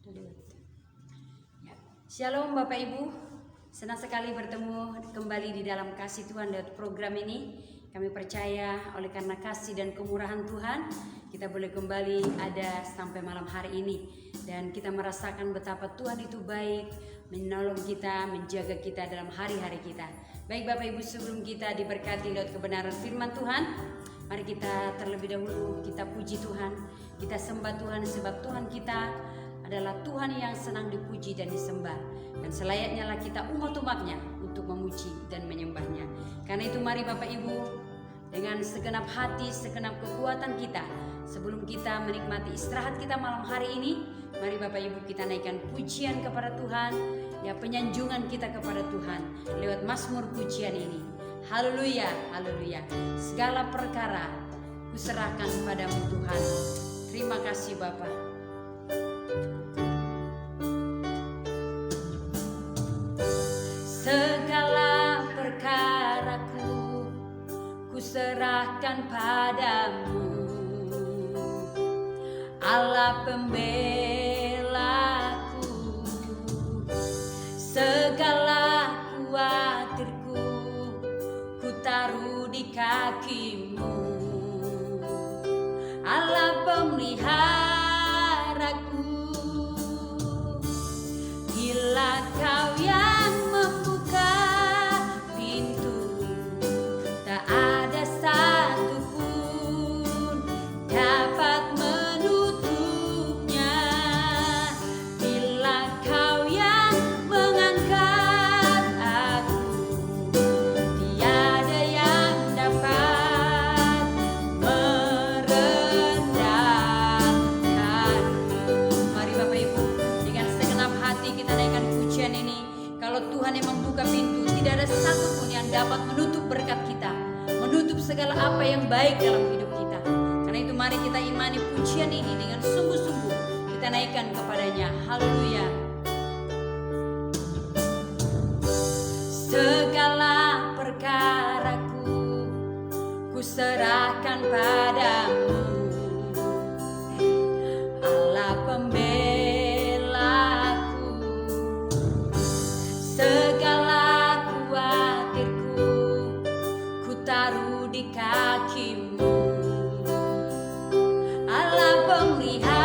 Ya. Shalom Bapak Ibu, senang sekali bertemu kembali di dalam kasih Tuhan lewat program ini. Kami percaya oleh karena kasih dan kemurahan Tuhan, kita boleh kembali ada sampai malam hari ini. Dan kita merasakan betapa Tuhan itu baik, menolong kita, menjaga kita dalam hari-hari kita. Baik Bapak Ibu, sebelum kita diberkati lewat kebenaran firman Tuhan, mari kita terlebih dahulu kita puji Tuhan, kita sembah Tuhan, sebab Tuhan kita adalah Tuhan yang senang dipuji dan disembah. Dan selayaknya lah kita umat-umatnya untuk memuji dan menyembahnya. Karena itu mari Bapak Ibu, dengan segenap hati, segenap kekuatan kita, sebelum kita menikmati istirahat kita malam hari ini, mari Bapak Ibu kita naikkan pujian kepada Tuhan, ya, penyanjungan kita kepada Tuhan lewat Mazmur pujian ini. Haleluya, haleluya. Segala perkara kuserahkan padamu Tuhan. Terima kasih Bapa. Segala perkaraku kuserahkan padamu, Allah pembelaku. Segala khawatirku ku taruh di kakimu, Allah pemeliharaku. Bila kau yang membuka pintu, tak ada satupun dapat menutupnya. Bila kau yang mengangkat aku, tiada yang dapat merendahkan. Mari Bapak Ibu, dengan segenap hati kita naikkan pujian ini. Kalau Tuhan yang membuka pintu, tidak ada satupun yang dapat menutup berkat kita, menutup segala apa yang baik dalam hidup kita. Karena itu mari kita imani pujian ini dengan sungguh-sungguh kita naikkan kepadanya. Haleluya. Segala perkaraku kuserahkan padamu, Allah pembelaku. Segala khawatirku ku taruh di kakimu, Allah pemeliharaku.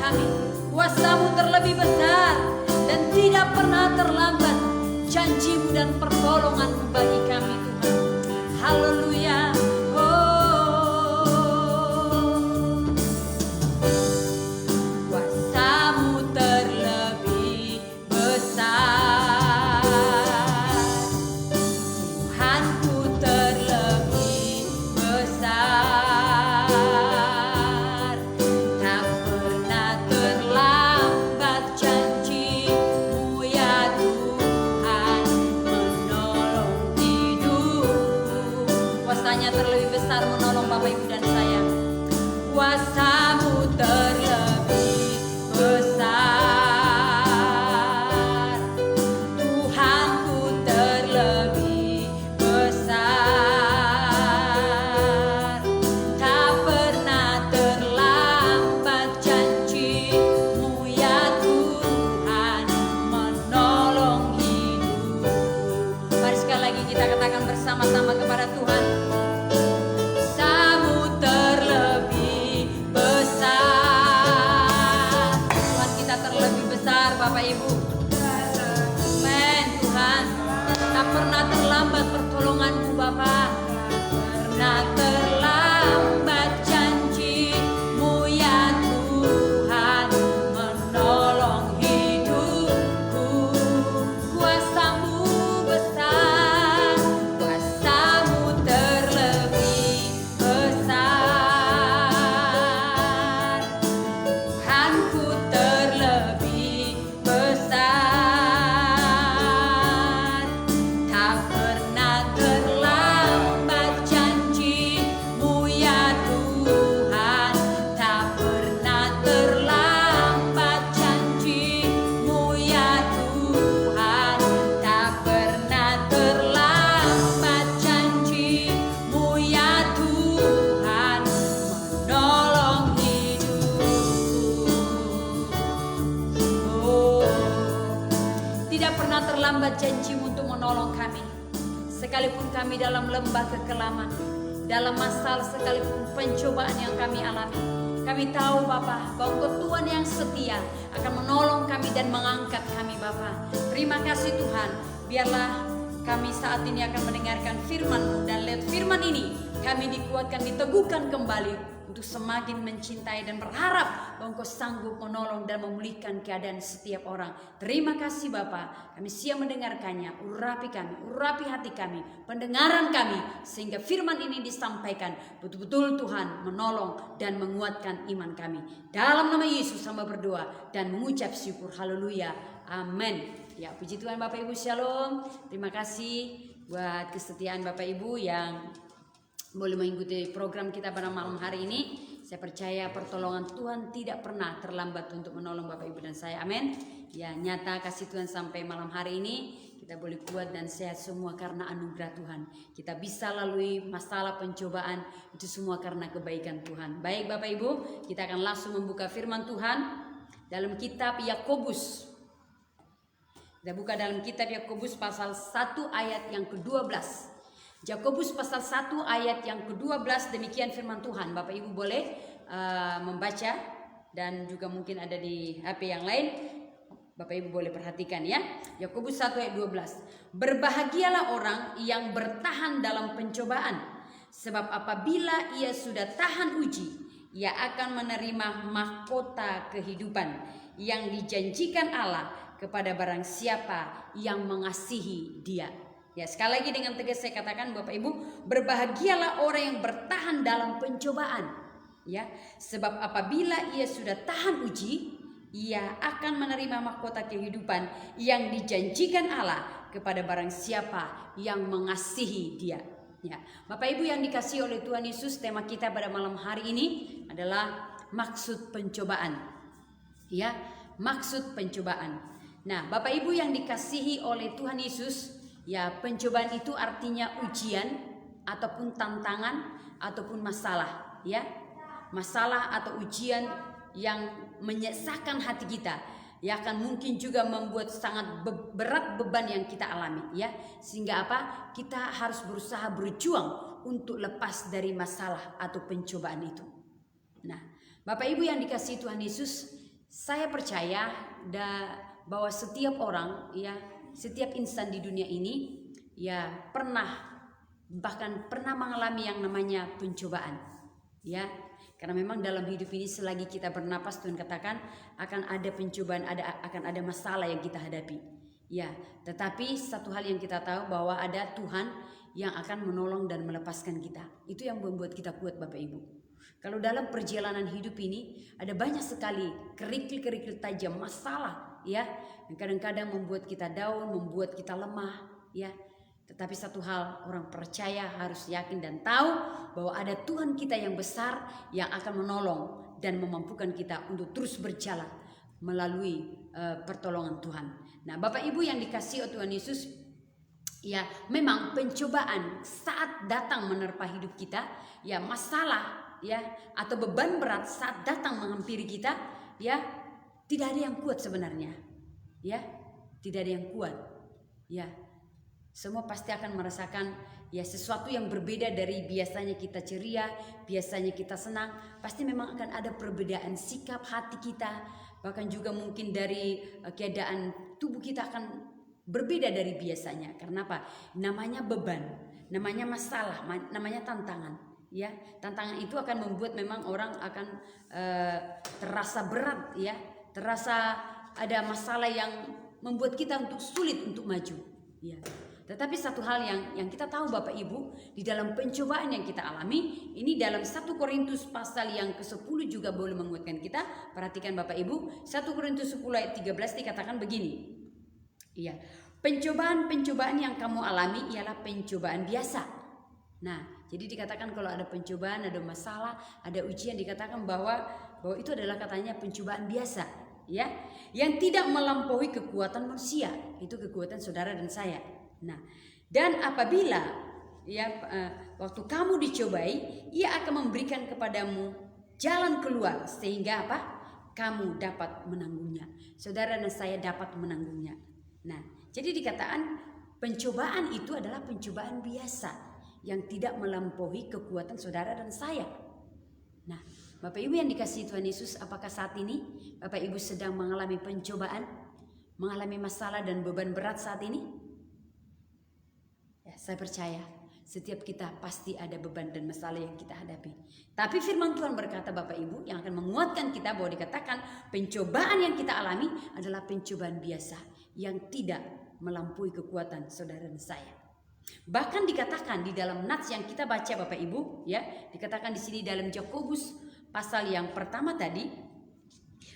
kami. Kuasa-Mu terlebih besar dan tidak pernah terlambat. Janji-Mu dan pertolongan-Mu bagi kami Tuhan. Haleluya. Terlebih besar menolong Bapak Ibu dan saya. Kuasa-Mu terlebih besar, Tuhanku terlebih besar. Tak pernah terlambat janji-Mu ya Tuhan menolong hidupku. Mari sekali lagi kita katakan bersama-sama kepada Tuhan. Bapak Ibu, amen Tuhan. Tak pernah terlambat pertolongan-Mu Bapa. Pernah terlambat janji-Mu ya Tuhan menolong hidupku. Kuasa-Mu besar, kuasa-Mu terlebih besar. Tuhanku terlebih besar, tak pernah terlambat janji-Mu ya Tuhan. Tak pernah terlambat janji-Mu ya Tuhan. Tak pernah terlambat janji-Mu ya Tuhan menolong Tidak pernah terlambat janji-Mu untuk menolong kami. Sekalipun kami dalam lembah kekelaman, dalam masalah sekalipun pencobaan yang kami alami, kami tahu Bapa bahwa Engkau Tuhan yang setia akan menolong kami dan mengangkat kami Bapa. Terima kasih Tuhan. Biarlah kami saat ini akan mendengarkan firman-Mu, dan lewat firman ini kami dikuatkan, diteguhkan kembali untuk semakin mencintai dan berharap bahwa Engkau sanggup menolong dan memulihkan keadaan setiap orang. Terima kasih Bapa. Kami siap mendengarkannya. Urapi kami, urapi hati kami, pendengaran kami, sehingga firman ini disampaikan betul-betul Tuhan menolong dan menguatkan iman kami. Dalam nama Yesus hamba berdoa dan mengucap syukur. Haleluya. Amin. Ya, puji Tuhan Bapak Ibu, shalom. Terima kasih buat kesetiaan Bapak Ibu yang boleh mengikuti program kita pada malam hari ini. Saya percaya pertolongan Tuhan tidak pernah terlambat untuk menolong Bapak Ibu dan saya. Amin. Ya, nyata kasih Tuhan sampai malam hari ini. Kita boleh kuat dan sehat semua karena anugerah Tuhan. Kita bisa lalui masalah pencobaan, itu semua karena kebaikan Tuhan. Baik Bapak Ibu, kita akan langsung membuka firman Tuhan dalam kitab Yakobus. Kita buka dalam kitab Yakobus pasal 1 ayat yang ke-12. Yakobus pasal 1 ayat yang ke-12, demikian firman Tuhan. Bapak Ibu boleh membaca, dan juga mungkin ada di HP yang lain. Bapak Ibu boleh perhatikan ya. Yakobus 1 ayat 12. Berbahagialah orang yang bertahan dalam pencobaan, sebab apabila ia sudah tahan uji, ia akan menerima mahkota kehidupan yang dijanjikan Allah kepada barang siapa yang mengasihi Dia. Ya, sekali lagi dengan tegas saya katakan Bapak Ibu, berbahagialah orang yang bertahan dalam pencobaan. Ya, sebab apabila ia sudah tahan uji, ia akan menerima mahkota kehidupan yang dijanjikan Allah kepada barang siapa yang mengasihi Dia. Ya, Bapak Ibu yang dikasihi oleh Tuhan Yesus, tema kita pada malam hari ini adalah maksud pencobaan. Ya, maksud pencobaan. Nah, Bapak Ibu yang dikasihi oleh Tuhan Yesus, ya, pencobaan itu artinya ujian ataupun tantangan ataupun masalah, ya. Masalah atau ujian yang menyesakkan hati kita, ya, akan mungkin juga membuat sangat berat beban yang kita alami, ya. Sehingga apa? Kita harus berusaha berjuang untuk lepas dari masalah atau pencobaan itu. Nah, Bapak Ibu yang dikasihi Tuhan Yesus, Saya percaya bahwa setiap orang, ya, setiap insan di dunia ini, ya, bahkan pernah mengalami yang namanya pencobaan, ya. Karena memang dalam hidup ini selagi kita bernapas, Tuhan katakan akan ada pencobaan, akan ada masalah yang kita hadapi, ya. Tetapi satu hal yang kita tahu bahwa ada Tuhan yang akan menolong dan melepaskan kita. Itu yang membuat kita kuat, Bapak Ibu. Kalau dalam perjalanan hidup ini ada banyak sekali kerikil-kerikil tajam, masalah, ya, yang kadang-kadang membuat kita down, membuat kita lemah, ya. Tetapi satu hal, orang percaya harus yakin dan tahu bahwa ada Tuhan kita yang besar yang akan menolong dan memampukan kita untuk terus berjalan melalui pertolongan Tuhan. Nah, Bapak Ibu yang dikasihi oleh Tuhan Yesus, ya, memang pencobaan saat datang menerpa hidup kita, ya, masalah, ya, atau beban berat saat datang menghampiri kita, ya, tidak ada yang kuat sebenarnya, ya, tidak ada yang kuat, ya. Semua pasti akan merasakan, ya, sesuatu yang berbeda dari biasanya kita ceria, biasanya kita senang. Pasti memang akan ada perbedaan sikap hati kita, bahkan juga mungkin dari keadaan tubuh kita akan berbeda dari biasanya. Karena apa? Namanya beban, namanya masalah, namanya tantangan. Ya, tantangan itu akan membuat memang orang akan terasa berat, ya, terasa ada masalah yang membuat kita untuk sulit untuk maju, ya. Tetapi satu hal yang kita tahu Bapak Ibu, di dalam pencobaan yang kita alami, ini dalam 1 Korintus pasal yang ke-10 juga boleh menguatkan kita. Perhatikan Bapak Ibu, 1 Korintus 10 ayat 13 dikatakan begini. Iya, pencobaan-pencobaan yang kamu alami ialah pencobaan biasa. Nah, jadi dikatakan kalau ada pencobaan, ada masalah, ada ujian, dikatakan bahwa itu adalah katanya pencobaan biasa, ya, yang tidak melampaui kekuatan manusia. Itu kekuatan saudara dan saya. Nah, dan apabila, ya, waktu kamu dicobai, Ia akan memberikan kepadamu jalan keluar sehingga apa? Kamu dapat menanggungnya. Saudara dan saya dapat menanggungnya. Nah, jadi dikatakan pencobaan itu adalah pencobaan biasa yang tidak melampaui kekuatan saudara dan saya. Nah, Bapak Ibu yang dikasihi Tuhan Yesus, apakah saat ini Bapak Ibu sedang mengalami pencobaan, mengalami masalah dan beban berat saat ini? Ya, saya percaya setiap kita pasti ada beban dan masalah yang kita hadapi. Tapi firman Tuhan berkata Bapak Ibu yang akan menguatkan kita bahwa dikatakan pencobaan yang kita alami adalah pencobaan biasa yang tidak melampaui kekuatan saudara dan saya. Bahkan dikatakan di dalam nats yang kita baca Bapak Ibu, ya, dikatakan di sini dalam Yakobus pasal yang pertama tadi,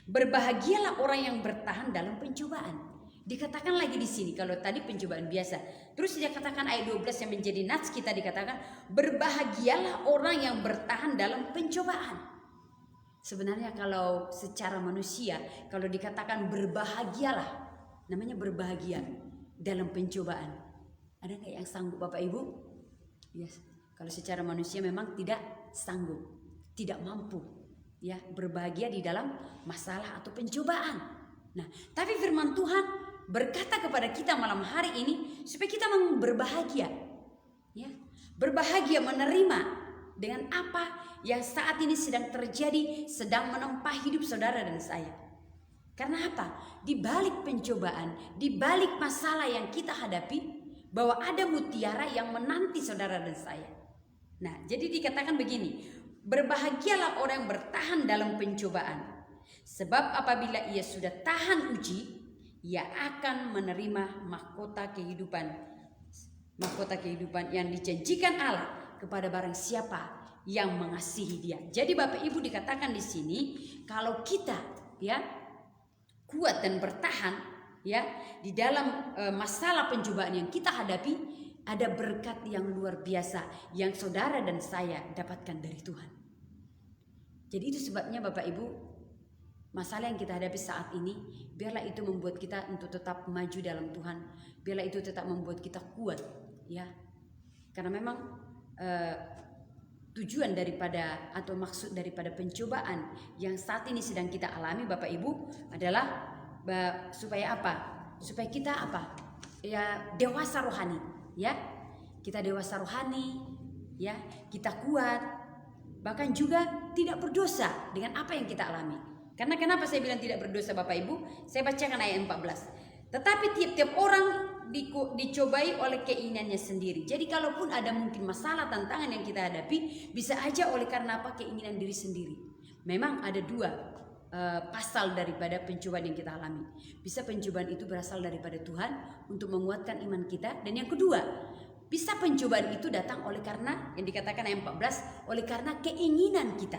berbahagialah orang yang bertahan dalam pencobaan. Dikatakan lagi di sini, kalau tadi pencobaan biasa. Terus dia katakan ayat 12 yang menjadi nats kita, dikatakan berbahagialah orang yang bertahan dalam pencobaan. Sebenarnya kalau secara manusia, kalau dikatakan berbahagialah, namanya berbahagia dalam pencobaan. Ada nggak yang sanggup Bapak Ibu? Yes. Kalau secara manusia memang tidak sanggup, tidak mampu, ya, berbahagia di dalam masalah atau pencobaan. Nah, tapi firman Tuhan berkata kepada kita malam hari ini supaya kita mau berbahagia, ya, berbahagia menerima dengan apa yang saat ini sedang terjadi, sedang menempa hidup saudara dan saya. Karena apa? Di balik pencobaan, di balik masalah yang kita hadapi, bahwa ada mutiara yang menanti saudara dan saya. Nah, jadi dikatakan begini, berbahagialah orang yang bertahan dalam pencobaan, sebab apabila ia sudah tahan uji, ia akan menerima mahkota kehidupan yang dijanjikan Allah kepada barang siapa yang mengasihi Dia. Jadi Bapak Ibu dikatakan di sini, kalau kita, ya, kuat dan bertahan, ya, di dalam masalah pencobaan yang kita hadapi, ada berkat yang luar biasa yang saudara dan saya dapatkan dari Tuhan. Jadi itu sebabnya Bapak Ibu, masalah yang kita hadapi saat ini, biarlah itu membuat kita untuk tetap maju dalam Tuhan. Biarlah itu tetap membuat kita kuat, ya. Karena memang tujuan daripada atau maksud daripada pencobaan yang saat ini sedang kita alami Bapak Ibu adalah supaya apa? Supaya kita apa? Ya, dewasa rohani, ya. Kita dewasa rohani, ya. Kita kuat, bahkan juga tidak berdosa dengan apa yang kita alami. Karena kenapa saya bilang tidak berdosa Bapak Ibu? Saya bacakan ayat 14. Tetapi tiap-tiap orang dicobai oleh keinginannya sendiri. Jadi kalaupun ada mungkin masalah, tantangan yang kita hadapi, bisa aja oleh karena apa? Keinginan diri sendiri. Memang ada dua pasal daripada pencobaan yang kita alami. Bisa pencobaan itu berasal daripada Tuhan untuk menguatkan iman kita. Dan yang kedua, bisa pencobaan itu datang oleh karena yang dikatakan ayat 14, oleh karena keinginan kita.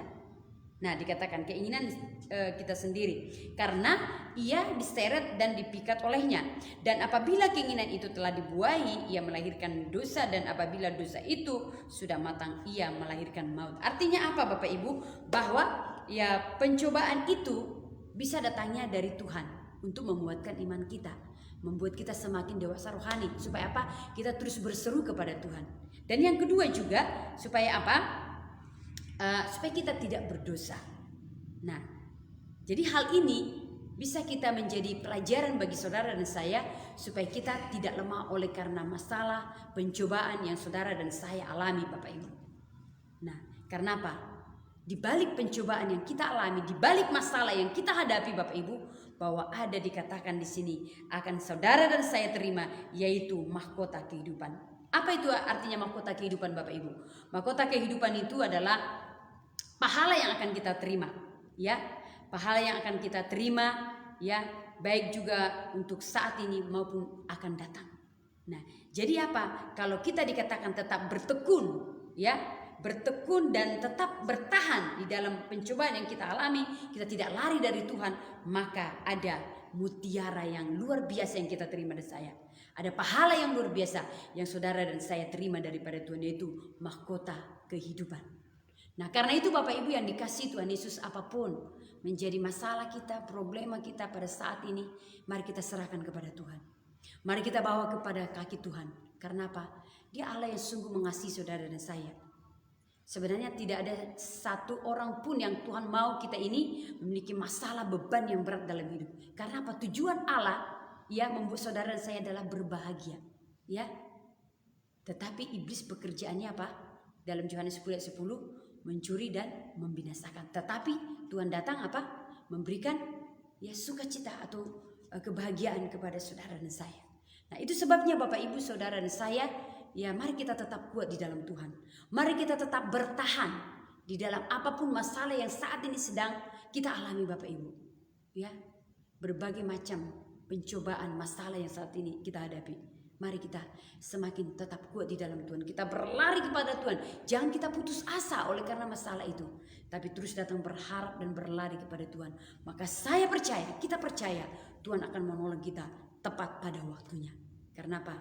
Nah, dikatakan keinginan kita sendiri, karena ia diseret dan dipikat olehnya. Dan apabila keinginan itu telah dibuahi, ia melahirkan dosa, dan apabila dosa itu sudah matang, ia melahirkan maut. Artinya apa Bapak Ibu? Bahwa ya pencobaan itu bisa datangnya dari Tuhan untuk menguatkan iman kita, membuat kita semakin dewasa rohani. Supaya apa? Kita terus berseru kepada Tuhan. Dan yang kedua juga, supaya apa? Supaya kita tidak berdosa. Nah, jadi hal ini bisa kita menjadi pelajaran bagi saudara dan saya, supaya kita tidak lemah oleh karena masalah, pencobaan yang saudara dan saya alami Bapak Ibu. Nah, karena apa? Di balik pencobaan yang kita alami, di balik masalah yang kita hadapi Bapak Ibu, bahwa ada dikatakan di sini akan saudara dan saya terima, yaitu mahkota kehidupan. Apa itu artinya mahkota kehidupan Bapak Ibu? Mahkota kehidupan itu adalah pahala yang akan kita terima, ya. Pahala yang akan kita terima, ya, baik juga untuk saat ini maupun akan datang. Nah, jadi apa? Kalau kita dikatakan tetap bertekun, ya, bertekun dan tetap bertahan di dalam pencobaan yang kita alami, kita tidak lari dari Tuhan, maka ada mutiara yang luar biasa yang kita terima dari saya. Ada pahala yang luar biasa yang saudara dan saya terima daripada Tuhan, yaitu mahkota kehidupan. Nah, karena itu Bapak Ibu yang dikasihi Tuhan Yesus, apapun menjadi masalah kita, problema kita pada saat ini, mari kita serahkan kepada Tuhan. Mari kita bawa kepada kaki Tuhan. Karena apa? Dia Allah yang sungguh mengasihi saudara dan saya. Sebenarnya tidak ada satu orang pun yang Tuhan mau kita ini memiliki masalah, beban yang berat dalam hidup. Karena apa? Tujuan Allah ya membuat saudara dan saya adalah berbahagia, ya. Tetapi iblis pekerjaannya apa? Dalam Yohanes 10 ayat 10, mencuri dan membinasakan. Tetapi Tuhan datang apa? Memberikan ya sukacita atau kebahagiaan kepada saudara dan saya. Nah, itu sebabnya Bapak Ibu, saudara dan saya, ya mari kita tetap kuat di dalam Tuhan. Mari kita tetap bertahan di dalam apapun masalah yang saat ini sedang kita alami Bapak Ibu. Ya, berbagai macam pencobaan masalah yang saat ini kita hadapi. Mari kita semakin tetap kuat di dalam Tuhan. Kita berlari kepada Tuhan. Jangan kita putus asa oleh karena masalah itu. Tapi terus datang berharap dan berlari kepada Tuhan. Maka saya percaya, kita percaya Tuhan akan menolong kita tepat pada waktunya. Karena apa?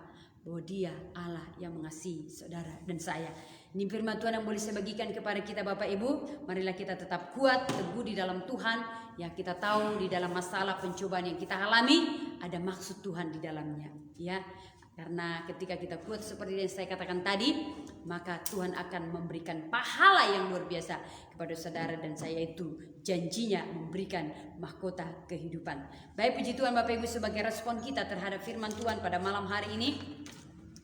Bahwa Dia Allah yang mengasihi saudara dan saya. Ini firman Tuhan yang boleh saya bagikan kepada kita Bapak Ibu. Marilah kita tetap kuat, teguh di dalam Tuhan. Ya, kita tahu di dalam masalah pencobaan yang kita alami, ada maksud Tuhan di dalamnya. Ya, karena ketika kita kuat seperti yang saya katakan tadi, maka Tuhan akan memberikan pahala yang luar biasa kepada saudara dan saya, itu janjinya memberikan mahkota kehidupan. Baik, puji Tuhan Bapak Ibu, sebagai respon kita terhadap firman Tuhan pada malam hari ini,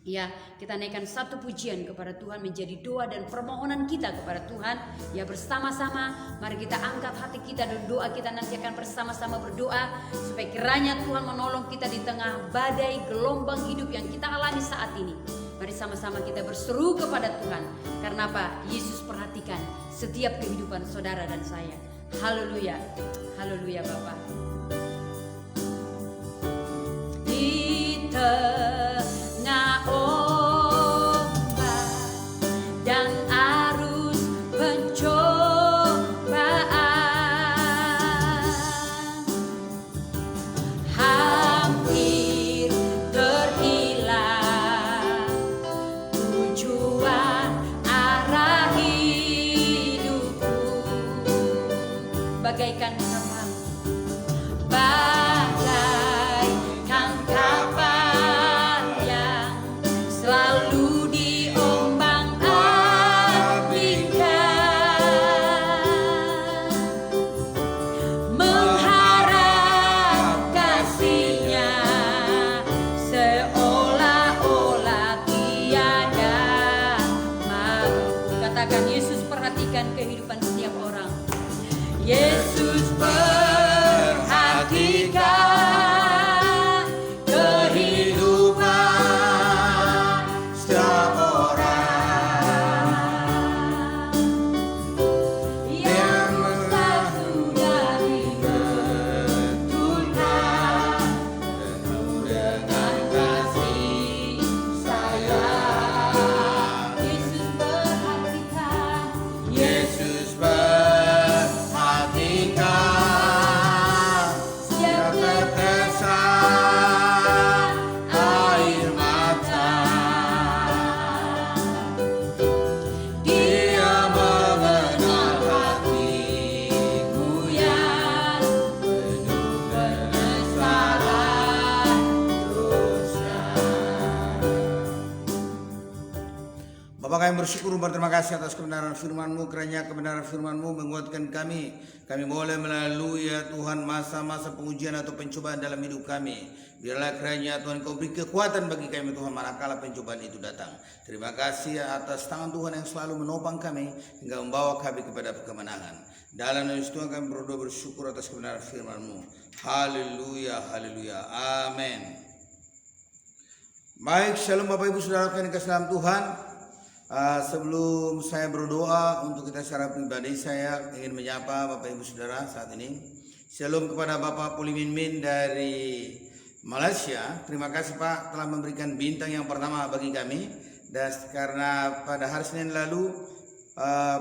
ya, kita naikkan satu pujian kepada Tuhan, menjadi doa dan permohonan kita kepada Tuhan. Ya, bersama-sama mari kita angkat hati kita dan doa kita, nanti akan bersama-sama berdoa supaya kiranya Tuhan menolong kita di tengah badai gelombang hidup yang kita alami saat ini. Mari sama-sama kita berseru kepada Tuhan. Karena apa? Yesus perhatikan setiap kehidupan saudara dan saya. Haleluya. Haleluya Bapa. Kita bagaikan kapal yang selalu diombang-ambingkan, mengharap kasih-Nya seolah-olah tiada mau. Katakan, Yesus perhatikan kehidupan setiap orang. Yesus Bapak kami bersyukur berterima kasih atas kebenaran firman-Mu, kiranya kebenaran firman-Mu menguatkan kami. Kami boleh melalui ya Tuhan masa-masa pengujian atau pencobaan dalam hidup kami. Biarlah kiranya Tuhan Kau beri kekuatan bagi kami Tuhan manakala pencobaan itu datang. Terima kasih atas tangan Tuhan yang selalu menopang kami hingga membawa kami kepada kemenangan. Dalam nama Yesus Tuhan kami berdoa bersyukur atas kebenaran firman-Mu. Haleluya, haleluya, amin. Baik, shalom Bapak Ibu Saudara yang dikasihi dalam Tuhan. Sebelum saya berdoa untuk kita secara pribadi, saya ingin menyapa Bapak Ibu Saudara saat ini. Shalom kepada Bapak Puliminmin dari Malaysia. Terima kasih Pak telah memberikan bintang yang pertama bagi kami. Dan karena pada hari Senin lalu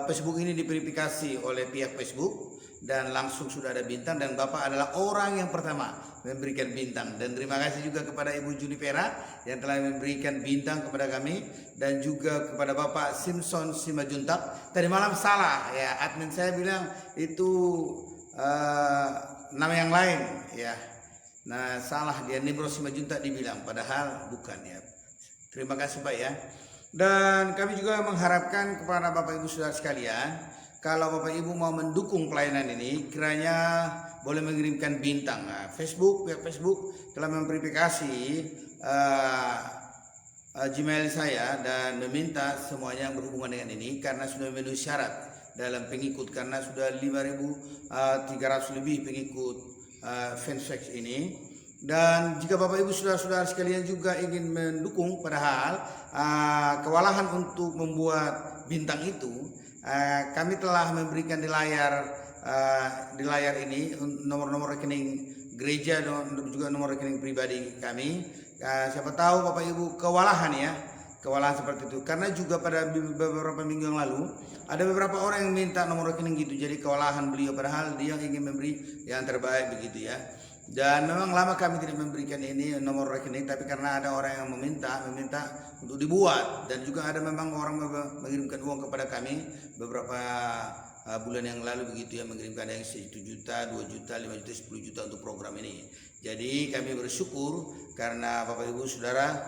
Facebook ini diverifikasi oleh pihak Facebook dan langsung sudah ada bintang, dan Bapak adalah orang yang pertama memberikan bintang. Dan terima kasih juga kepada Ibu Junipera yang telah memberikan bintang kepada kami, dan juga kepada Bapak Simpson Simajuntak. Tadi malam salah ya, admin saya bilang itu nama yang lain ya. Nah salah, dia Nibro Simajuntak dibilang, padahal bukan ya. Terima kasih Pak ya. Dan kami juga mengharapkan kepada Bapak Ibu Saudara sekalian, kalau Bapak Ibu mau mendukung pelayanan ini, kiranya boleh mengirimkan bintang. Nah, pihak Facebook telah memverifikasi Gmail saya dan meminta semuanya yang berhubungan dengan ini, karena sudah memenuhi syarat dalam pengikut, karena sudah 5.300 lebih pengikut fanpage ini. Dan jika Bapak Ibu Saudara-saudara sekalian juga ingin mendukung, padahal kewalahan untuk membuat bintang itu, kami telah memberikan di layar ini nomor-nomor rekening gereja dan juga nomor rekening pribadi kami. Siapa tahu Bapak Ibu kewalahan seperti itu, karena juga pada beberapa minggu yang lalu ada beberapa orang yang minta nomor rekening gitu, jadi kewalahan beliau, padahal dia ingin memberi yang terbaik begitu ya. Dan memang lama kami tidak memberikan ini nomor rekening, tapi karena ada orang yang meminta untuk dibuat, dan juga ada memang orang mengirimkan uang kepada kami beberapa bulan yang lalu begitu ya, mengirimkan yang 1 juta, 2 juta, 5 juta, 10 juta untuk program ini. Jadi kami bersyukur karena Bapak Ibu Saudara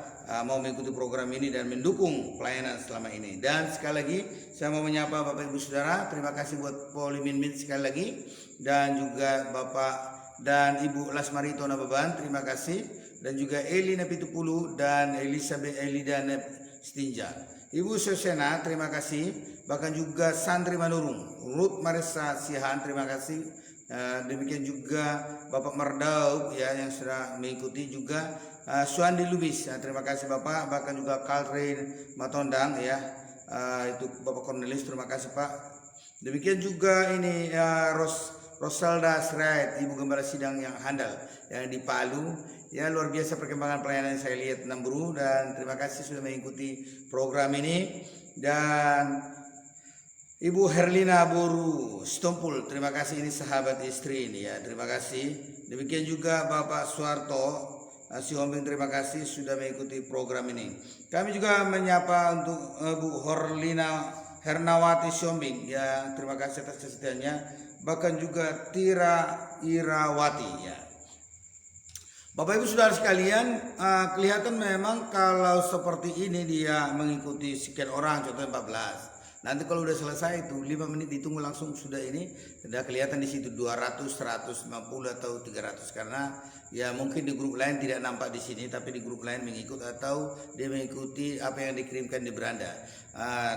mau mengikuti program ini dan mendukung pelayanan selama ini. Dan sekali lagi saya mau menyapa Bapak Ibu Saudara, terima kasih buat Polimin sekali lagi, dan juga Bapak dan Ibu Lasmarito Nababan, terima kasih, dan juga Eli Napitupulu dan Elizabeth Elida Stinja. Ibu Sosena, terima kasih, bahkan juga Sandri Manurung, Ruth Marisa Sihan, terima kasih. Demikian juga Bapak Mardaub ya yang sudah mengikuti, juga Suandi Lubis, terima kasih Bapak, bahkan juga Kaltrin Matondang ya, itu Bapak Cornelis, terima kasih Pak. Demikian juga ini Rosalda Srait, Ibu Gembala Sidang yang handal yang di Palu ya, luar biasa perkembangan pelayanan yang saya lihat Namburu, dan terima kasih sudah mengikuti program ini. Dan Ibu Herlina Boru Stompul, terima kasih, ini sahabat istri ini ya, terima kasih. Demikian juga Bapak Suarto Siombing, terima kasih sudah mengikuti program ini. Kami juga menyapa untuk Bu Horlina Hernawati Siombing ya, terima kasih atas kesetiaannya, bahkan juga Tira Irawati ya. Bapak Ibu Saudara sekalian, kelihatan memang kalau seperti ini dia mengikuti sekian orang, contohnya 14. Nanti kalau udah selesai itu 5 menit ditunggu langsung sudah ini, sudah kelihatan di situ 200, 150 atau 300, karena ya mungkin di grup lain tidak nampak di sini, tapi di grup lain mengikut atau dia mengikuti apa yang dikirimkan di beranda.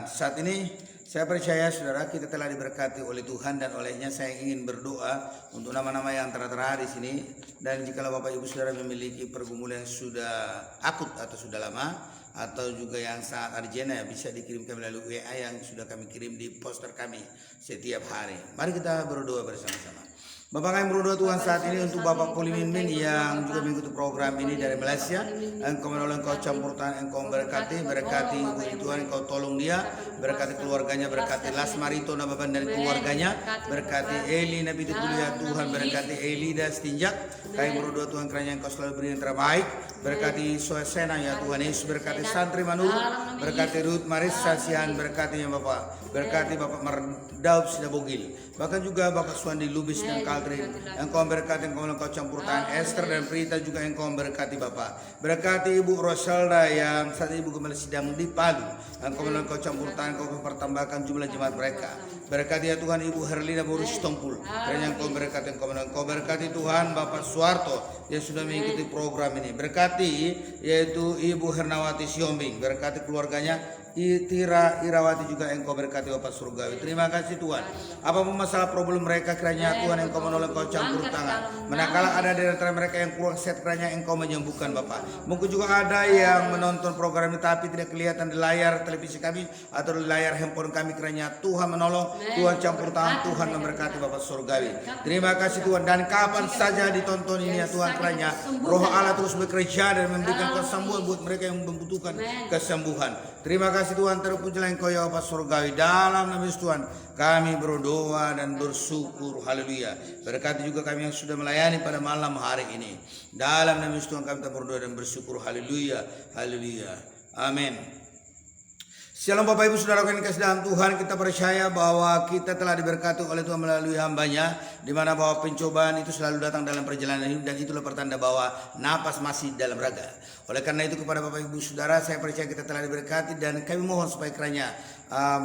Saat ini saya percaya saudara kita telah diberkati oleh Tuhan, dan olehnya saya ingin berdoa untuk nama-nama yang tertera di sini. Dan jika Bapak Ibu Saudara memiliki pergumulan yang sudah akut atau sudah lama, atau juga yang sangat urgent ya, bisa dikirimkan melalui WA yang sudah kami kirim di poster kami setiap hari. Mari kita berdoa bersama-sama. Bapak kami berdoa Tuhan saat ini untuk Bapak Pulimin yang juga mengikuti program ini dari Malaysia. Engkau menolong, Engkau campur tangan, Engkau berkati Tuhan, Engkau tolong dia, berkati keluarganya, berkati Lasmarito Nababan dan keluarganya, berkati Eli Nabi Tukulu ya Tuhan, berkati Eli dan Stinjak. Kami berdoa Tuhan kiranya Engkau selalu beri yang terbaik, berkati Suasena ya Tuhan Yesus, berkati Santri Manuru, berkati Ruth Marisa Sihan, berkati ya Bapak, berkati Bapak Mardaub Sidabogil, bahkan juga Bapak Suandi Lubis dan Aldrin. Engkau memberkati, engkau campur tangan Esther dan Prita juga engkau memberkati Bapak. Berkati Ibu Roselda yang saat Ibu kembali sidang di Palu. Engkau campur tangan, engkau mempertambahkan jumlah jemaat mereka. Berkati ya Tuhan Ibu Herlina Boris Tompul. Kiranya engkau berkati, engkau berkati Tuhan Bapak Suwarto yang sudah mengikuti program ini. Berkati yaitu Ibu Hernawati Siombing. Berkati keluarganya. Tira Irawati juga engkau berkati Bapak Surgawi. Terima kasih Tuhan. Apapun masalah problem mereka kiranya Tuhan engkau menolong, engkau campur tangan. Manakala ada di antara mereka yang kurang sehat kiranya engkau menyembuhkan Bapak. Mungkin juga ada yang menonton program ini tapi tidak kelihatan di layar televisi kami atau di layar handphone kami kiranya Tuhan menolong, Tuhan campur tangan, Tuhan memberkati Bapak Surgawi. Terima kasih Tuhan. Dan kapan saja ditonton ini ya Tuhan kiranya Roh Allah terus bekerja dan memberikan kesembuhan buat mereka yang membutuhkan kesembuhan. Terima kasih Tuhan, terpujilah Engkau ya Bapak Surgawi. Dalam nama Yesus Tuhan kami berdoa dan bersyukur. Haleluya. Berkati juga kami yang sudah melayani pada malam hari ini. Dalam nama Yesus Tuhan kami berdoa dan bersyukur. Haleluya. Haleluya. Amin. Shalom Bapak Ibu Saudara yang dikasihi dalam Tuhan, kita percaya bahwa kita telah diberkati oleh Tuhan melalui hambanya, di mana bahwa pencobaan itu selalu datang dalam perjalanan hidup dan itulah pertanda bahwa napas masih dalam raga. Oleh karena itu kepada Bapak Ibu Saudara, saya percaya kita telah diberkati dan kami mohon supaya kiranya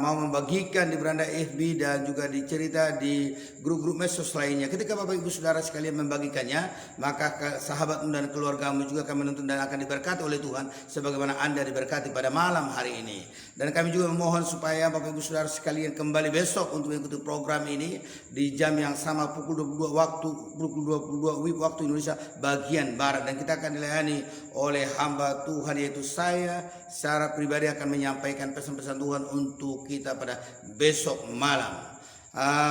mau membagikan di beranda FB dan juga dicerita di grup-grup medsos lainnya. Ketika Bapak Ibu Saudara sekalian membagikannya, maka sahabatmu dan keluargamu juga akan menuntun dan akan diberkati oleh Tuhan sebagaimana Anda diberkati pada malam hari ini. Dan kami juga memohon supaya Bapak Ibu Saudara sekalian kembali besok untuk mengikuti program ini di jam yang sama pukul 22 WIB waktu Indonesia bagian Barat, dan kita akan dilayani oleh hamba Tuhan yaitu saya secara pribadi akan menyampaikan pesan-pesan Tuhan untuk kita pada besok malam.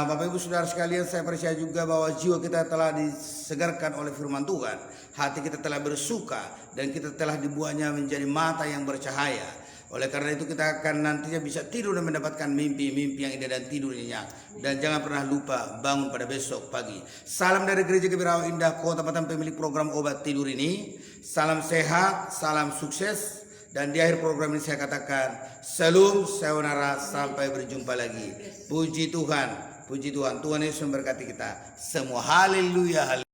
Bapak Ibu Saudara sekalian, saya percaya juga bahwa jiwa kita telah disegarkan oleh firman Tuhan. Hati kita telah bersuka dan kita telah dibuatnya menjadi mata yang bercahaya. Oleh karena itu kita akan nantinya bisa tidur dan mendapatkan mimpi-mimpi yang indah dan tidur nyenyak. Dan jangan pernah lupa bangun pada besok pagi. Salam dari Gereja Kebirawa Indah Kota Batam, pemilik program obat tidur ini. Salam sehat, salam sukses. Dan di akhir program ini saya katakan Shalom sayonara, sampai berjumpa lagi. Puji Tuhan, Tuhan Yesus memberkati kita semua. Haleluya.